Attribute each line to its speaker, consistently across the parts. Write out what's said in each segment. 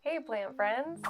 Speaker 1: Hey plant friends!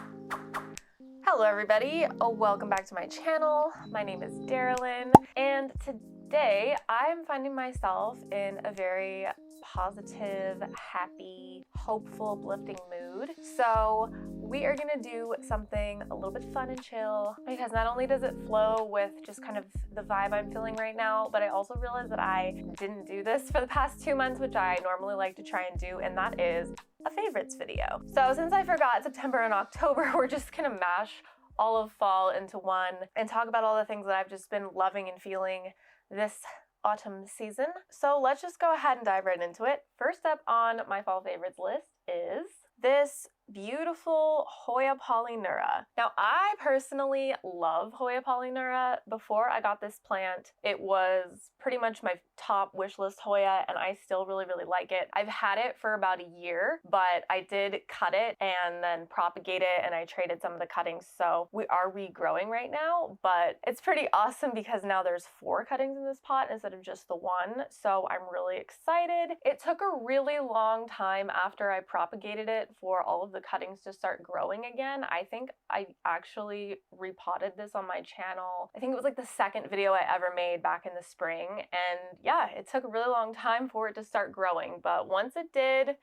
Speaker 1: Hello everybody, welcome back to my channel. My name is Darylyn, and today I'm finding myself in a very positive, happy, hopeful, uplifting mood. So we are gonna do something a little bit fun and chill, because not only does it flow with just kind of the vibe I'm feeling right now, but I also realized that I didn't do this for the past 2 months, which I normally like to try and do, and that is a favorites video. So since I forgot September and October, we're just gonna mash all of fall into one and talk about all the things that I've just been loving and feeling this autumn season. So let's just go ahead and dive right into it. First up on my fall favorites list is this beautiful Hoya Polynura. Now, I personally love Hoya Polynura. Before I got this plant, it was pretty much my top wish list Hoya, and I still really like it. I've had it for about a year, but I did cut it and then propagate it, and I traded some of the cuttings, so we are regrowing right now, but it's pretty awesome because now there's 4 cuttings in this pot instead of just the 1, so I'm really excited. It took a really long time after I propagated it for all of the cuttings to start growing again. I think I actually repotted this on my channel. I think it was like the second video I ever made back in the spring, and yeah, it took a really long time for it to start growing, but once it did,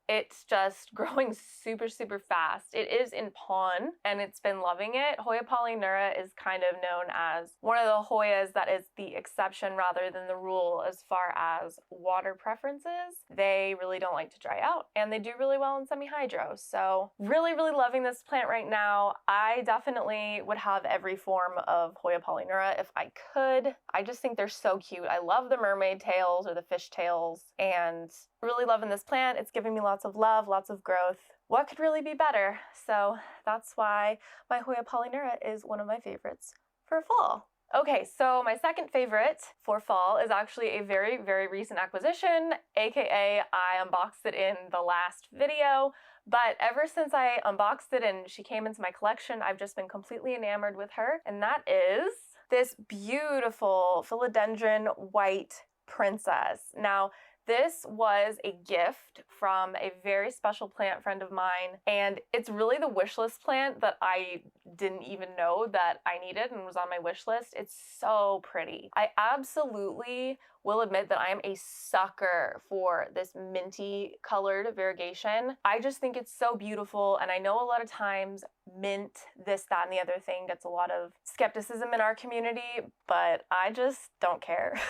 Speaker 1: it's just growing super fast. It is in pawn, and it's been loving it. Hoya Polynura is kind of known as one of the Hoyas that is the exception rather than the rule as far as water preferences. They really don't like to dry out, and they do really well in semi-hydro. So really loving this plant right now. I definitely would have every form of Hoya Polynura if I could. I just think they're so cute. I love the mermaid tails or the fish tails, and really loving this plant. It's giving me lots of love, lots of growth. What could really be better? So that's why my Hoya Polynura is one of my favorites for fall. Okay, so my second favorite for fall is actually a very recent acquisition, aka I unboxed it in the last video, but ever since I unboxed it and she came into my collection, I've just been completely enamored with her, and that is this beautiful Philodendron white princess. Now, this was a gift from a very special plant friend of mine, and it's really the wish list plant that I didn't even know that I needed and was on my wish list. It's so pretty. I absolutely will admit that I am a sucker for this minty colored variegation. I just think it's so beautiful, and I know a lot of times mint, this, that, and the other thing gets a lot of skepticism in our community, but I just don't care.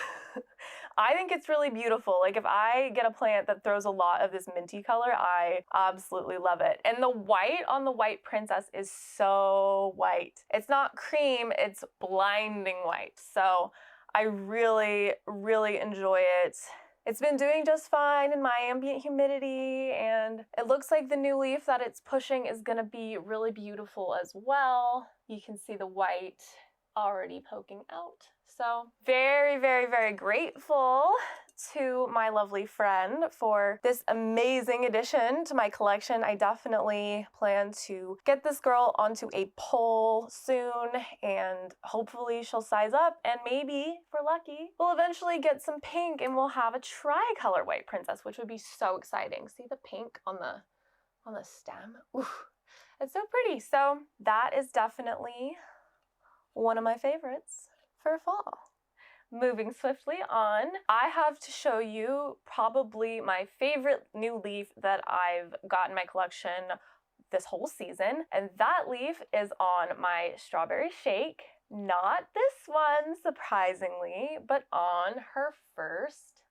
Speaker 1: I think it's really beautiful. Like, if I get a plant that throws a lot of this minty color, I absolutely love it. And the white on the white princess is so white. It's not cream, it's blinding white. So I really enjoy it. It's been doing just fine in my ambient humidity, and it looks like the new leaf that it's pushing is gonna be really beautiful as well. You can see the white already poking out. So very grateful to my lovely friend for this amazing addition to my collection. I definitely plan to get this girl onto a pole soon, and hopefully she'll size up, and maybe, if we're lucky, we'll eventually get some pink and we'll have a tricolor white princess, which would be so exciting. See the pink on the stem? Ooh, it's so pretty. So that is definitely one of my favorites for fall. Moving swiftly on, I have to show you probably my favorite new leaf that I've got in my collection this whole season, and that leaf is on my strawberry shake. Not this one, surprisingly, but on her first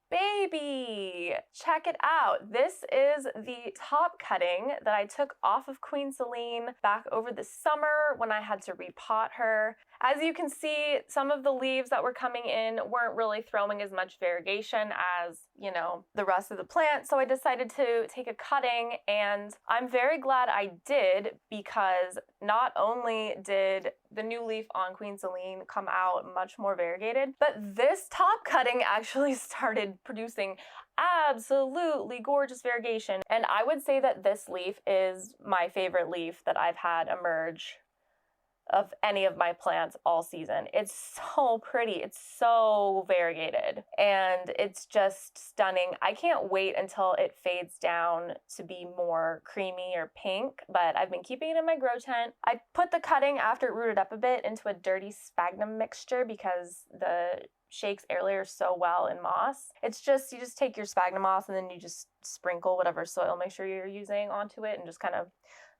Speaker 1: baby. Check it out. This is the top cutting that I took off of Queen Celine back over the summer when I had to repot her. As you can see, some of the leaves that were coming in weren't really throwing as much variegation as, you know, the rest of the plant, so I decided to take a cutting, and I'm very glad I did, because not only did the new leaf on Queen Celine come out much more variegated, but this top cutting actually started producing absolutely gorgeous variegation, and I would say that this leaf is my favorite leaf that I've had emerge of any of my plants all season. It's so pretty. It's so variegated and it's just stunning. I can't wait until it fades down to be more creamy or pink, but I've been keeping it in my grow tent. I put the cutting after it rooted up a bit into a dirty sphagnum mixture because the shakes air layers so well in moss. It's just, you just take your sphagnum moss and then you just sprinkle whatever soil mixture you're using onto it and just kind of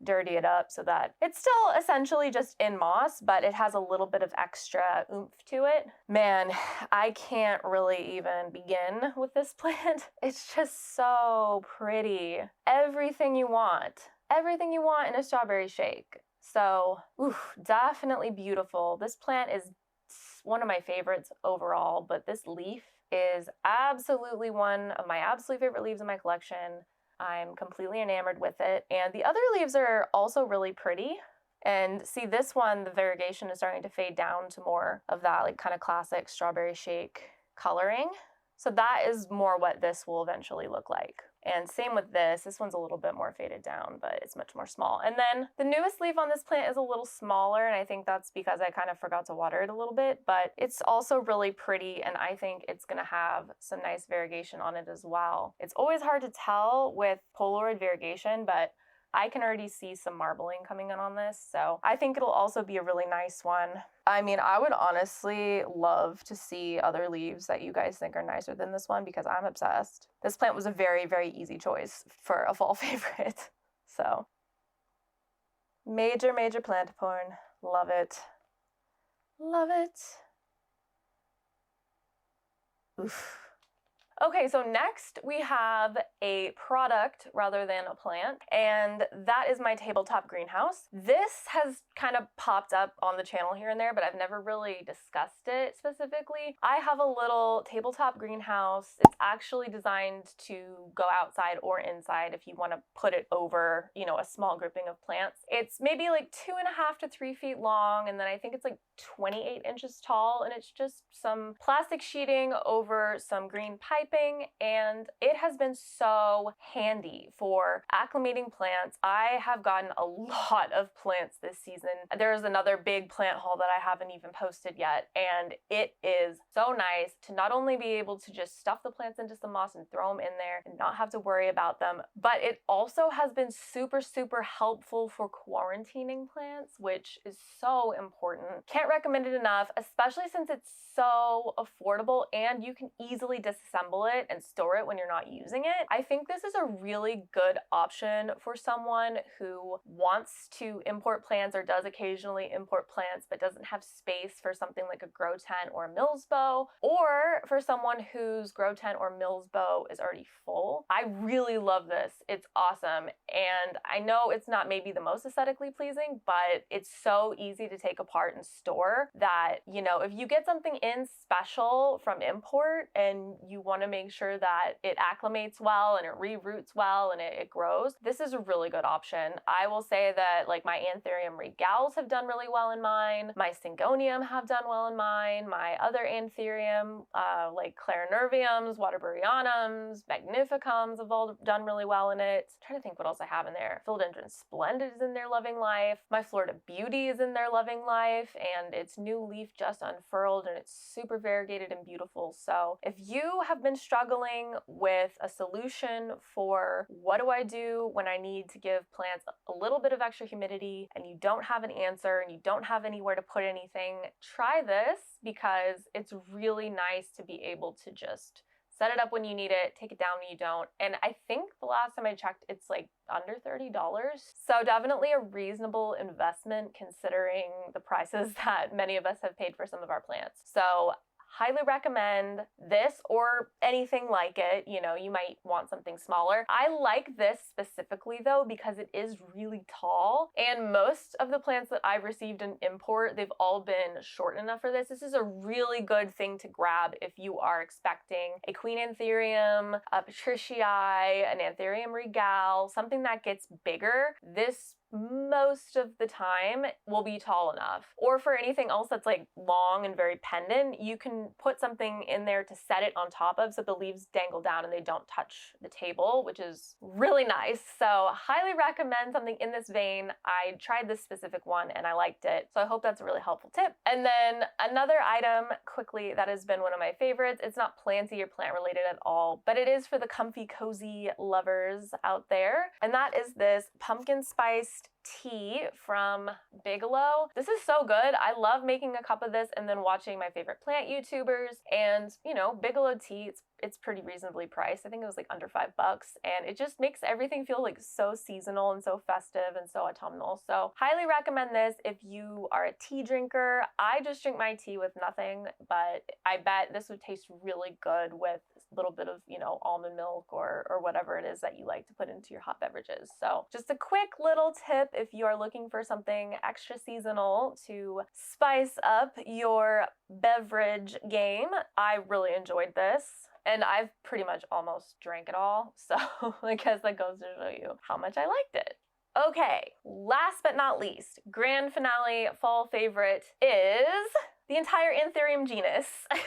Speaker 1: dirty it up so that it's still essentially just in moss, but it has a little bit of extra oomph to it. Man, I can't really even begin with this plant. It's just so pretty. Everything you want in a strawberry shake. So, definitely beautiful. This plant is one of my favorites overall, but this leaf is absolutely one of my absolute favorite leaves in my collection. I'm completely enamored with it. And the other leaves are also really pretty. And see, this one, the variegation is starting to fade down to more of that like kind of classic strawberry shake coloring. So that is more what this will eventually look like. And same with this. This one's a little bit more faded down, but it's much more small. And then the newest leaf on this plant is a little smaller, and I think that's because I kind of forgot to water it a little bit, but it's also really pretty, and I think it's gonna have some nice variegation on it as well. It's always hard to tell with Polaroid variegation, but I can already see some marbling coming in on this, so I think it'll also be a really nice one. I mean, I would honestly love to see other leaves that you guys think are nicer than this one because I'm obsessed. This plant was a very, very easy choice for a fall favorite. So, major, major plant porn. Love it. Love it. Oof. Okay, so next we have a product rather than a plant, and that is my tabletop greenhouse. This has kind of popped up on the channel here and there, but I've never really discussed it specifically. I have a little tabletop greenhouse. It's actually designed to go outside or inside if you want to put it over, you know, a small grouping of plants. It's maybe like 2.5 to 3 feet long, and then I think it's like 28 inches tall, and it's just some plastic sheeting over some green pipe, and it has been so handy for acclimating plants. I have gotten a lot of plants this season. There's another big plant haul that I haven't even posted yet, and it is so nice to not only be able to just stuff the plants into some moss and throw them in there and not have to worry about them, but it also has been super, super helpful for quarantining plants, which is so important. Can't recommend it enough, especially since it's so affordable and you can easily disassemble it and store it when you're not using it. I think this is a really good option for someone who wants to import plants or does occasionally import plants but doesn't have space for something like a grow tent or a Mills bow, or for someone whose grow tent or Mills bow is already full. I really love this. It's awesome. And I know it's not maybe the most aesthetically pleasing, but it's so easy to take apart and store that, you know, if you get something in special from import and you want to make sure that it acclimates well and it re-roots well and it grows, this is a really good option. I will say that like my Ethereum regals have done really well in mine, my Syngonium have done well in mine, my other Anthurium like Clarinerviums, Waterburyanums, Magnificums have all done really well in it. I'm trying to think what else I have in there. Philodendron Splendid is in there loving life, my Florida Beauty is in there loving life, and its new leaf just unfurled and it's super variegated and beautiful. So if you have been struggling with a solution for what do I do when I need to give plants a little bit of extra humidity and you don't have an answer and you don't have anywhere to put anything, try this because it's really nice to be able to just set it up when you need it, take it down when you don't. And I think the last time I checked, it's like under $30. So definitely a reasonable investment considering the prices that many of us have paid for some of our plants. So highly recommend this or anything like it. You know, you might want something smaller. I like this specifically though because it is really tall, and most of the plants that I've received in import, they've all been short enough for this. This is a really good thing to grab if you are expecting a Queen Anthurium, a Patricii, an Anthurium regal, something that gets bigger. This most of the time will be tall enough. Or for anything else that's like long and very pendant, you can put something in there to set it on top of so the leaves dangle down and they don't touch the table, which is really nice. So highly recommend something in this vein. I tried this specific one and I liked it. So I hope that's a really helpful tip. And then another item quickly that has been one of my favorites. It's not planty or plant related at all, but it is for the comfy cozy lovers out there. And that is this pumpkin spiced tea from Bigelow. This is so good. I love making a cup of this and then watching my favorite plant YouTubers. And you know, Bigelow tea, it's pretty reasonably priced. I think it was like under $5, and it just makes everything feel like so seasonal and so festive and so autumnal. So highly recommend this if you are a tea drinker. I just drink my tea with nothing, but I bet this would taste really good with a little bit of, you know, almond milk or whatever it is that you like to put into your hot beverages. So just a quick little tip if you are looking for something extra seasonal to spice up your beverage game. I really enjoyed this. And I've pretty much almost drank it all, so I guess that goes to show you how much I liked it. Okay, last but not least, grand finale fall favorite is the entire Ethereum genus.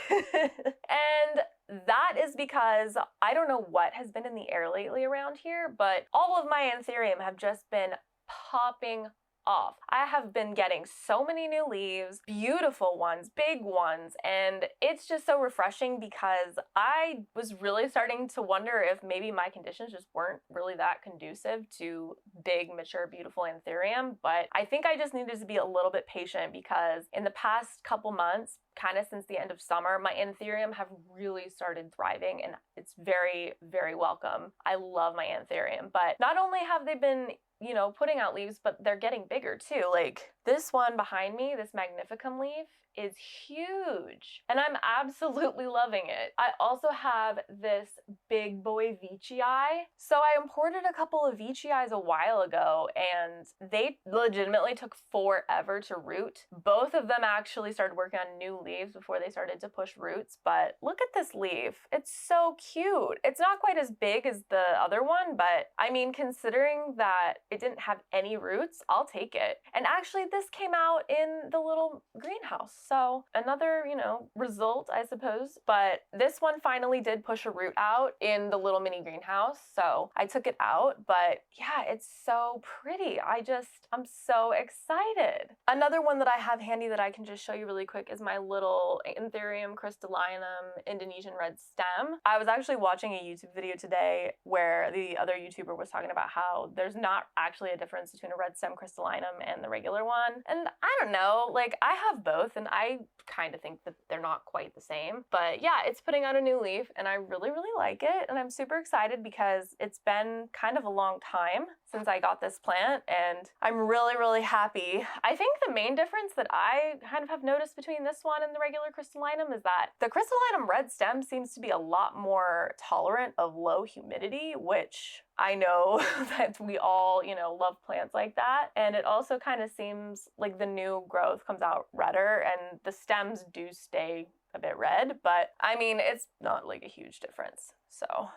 Speaker 1: And that is because I don't know what has been in the air lately around here, but all of my Ethereum have just been popping off. I have been getting so many new leaves, beautiful ones, big ones, and it's just so refreshing because I was really starting to wonder if maybe my conditions just weren't really that conducive to big, mature, beautiful Ethereum, but I think I just needed to be a little bit patient because in the past couple months, kind of since the end of summer, my Ethereum have really started thriving and it's very, very welcome. I love my Ethereum, but not only have they been, you know, putting out leaves, but they're getting bigger too. Like this one behind me, this Magnificum leaf is huge and I'm absolutely loving it. I also have this big boy Veitchii. So I imported a couple of Veitchiis a while ago and they legitimately took forever to root. Both of them actually started working on new leaves before they started to push roots, but look at this leaf. It's so cute. It's not quite as big as the other one, but I mean, considering that it didn't have any roots, I'll take it. And actually this came out in the little greenhouse. So another, you know, result, I suppose. But this one finally did push a root out in the little mini greenhouse. So I took it out, but yeah, it's so pretty. I'm so excited. Another one that I have handy that I can just show you really quick is my little Ethereum crystallinum Indonesian red stem. I was actually watching a YouTube video today where the other YouTuber was talking about how there's not actually a difference between a red stem crystallinum and the regular one. And I don't know, like I have both and I kind of think that they're not quite the same. But yeah, it's putting out a new leaf and I really, really like it. And I'm super excited because it's been kind of a long time since I got this plant and I'm really, really happy. I think the main difference that I kind of have noticed between this one and the regular crystallinum is that the crystallinum red stem seems to be a lot more tolerant of low humidity, which I know that we all, you know, love plants like that. And it also kind of seems like the new growth comes out redder and the stems do stay a bit red, but I mean, it's not like a huge difference. So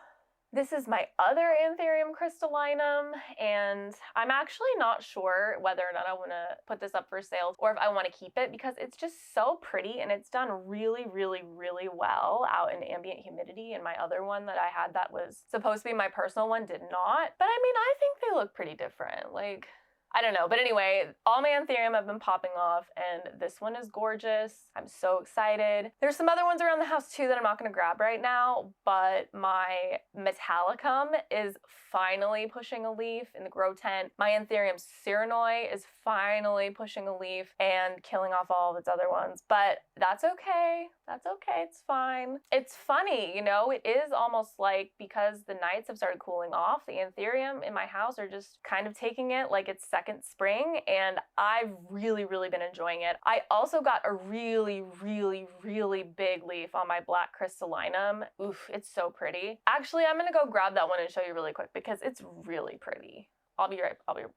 Speaker 1: this is my other Ethereum crystallinum, and I'm actually not sure whether or not I want to put this up for sale or if I want to keep it because it's just so pretty and it's done really, really, really well out in ambient humidity. And my other one that I had that was supposed to be my personal one did not. But I mean, I think they look pretty different. Like, I don't know, but anyway, all my Ethereum have been popping off and this one is gorgeous. I'm so excited. There's some other ones around the house too that I'm not gonna grab right now, but my Metallicum is finally pushing a leaf in the grow tent. My Ethereum Cyrenoi is finally pushing a leaf and killing off all of its other ones, but that's okay. That's okay, it's fine. It's funny, you know, it is almost like because the nights have started cooling off, the Ethereum in my house are just kind of taking it like it's second spring, and I've really, really been enjoying it. I also got a really, really, really big leaf on my black crystallinum. Oof, it's so pretty. Actually, I'm gonna go grab that one and show you really quick because it's really pretty. I'll be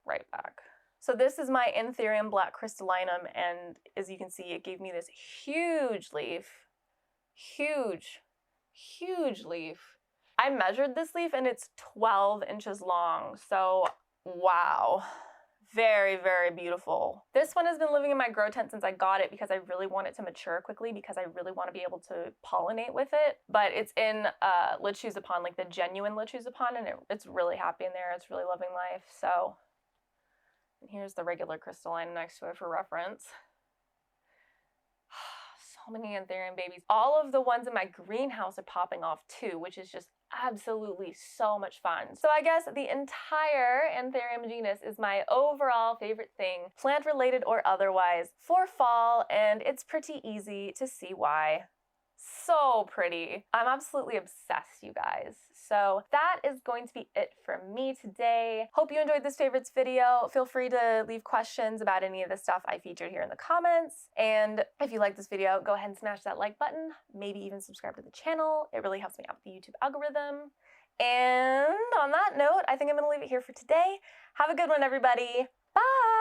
Speaker 1: right back. So this is my Ethereum black crystallinum, and as you can see, it gave me this huge leaf. Huge, huge leaf. I measured this leaf and it's 12 inches long, so wow. very, very beautiful. This one has been living in my grow tent since I got it because I really want it to mature quickly because I really want to be able to pollinate with it. But it's in Lechusapan, like the genuine Lechusapan, and it's really happy in there. It's really loving life. So, and here's the regular crystalline next to it for reference. So many Ethereum babies. All of the ones in my greenhouse are popping off too, which is just absolutely so much fun. So I guess the entire Ethereum genus is my overall favorite thing, plant related or otherwise, for fall, and it's pretty easy to see why. So pretty. I'm absolutely obsessed, you guys. So that is going to be it from me today. Hope you enjoyed this favorites video. Feel free to leave questions about any of the stuff I featured here in the comments. And if you like this video, go ahead and smash that like button, maybe even subscribe to the channel. It really helps me out with the YouTube algorithm. And on that note, I think I'm gonna leave it here for today. Have a good one, everybody. Bye!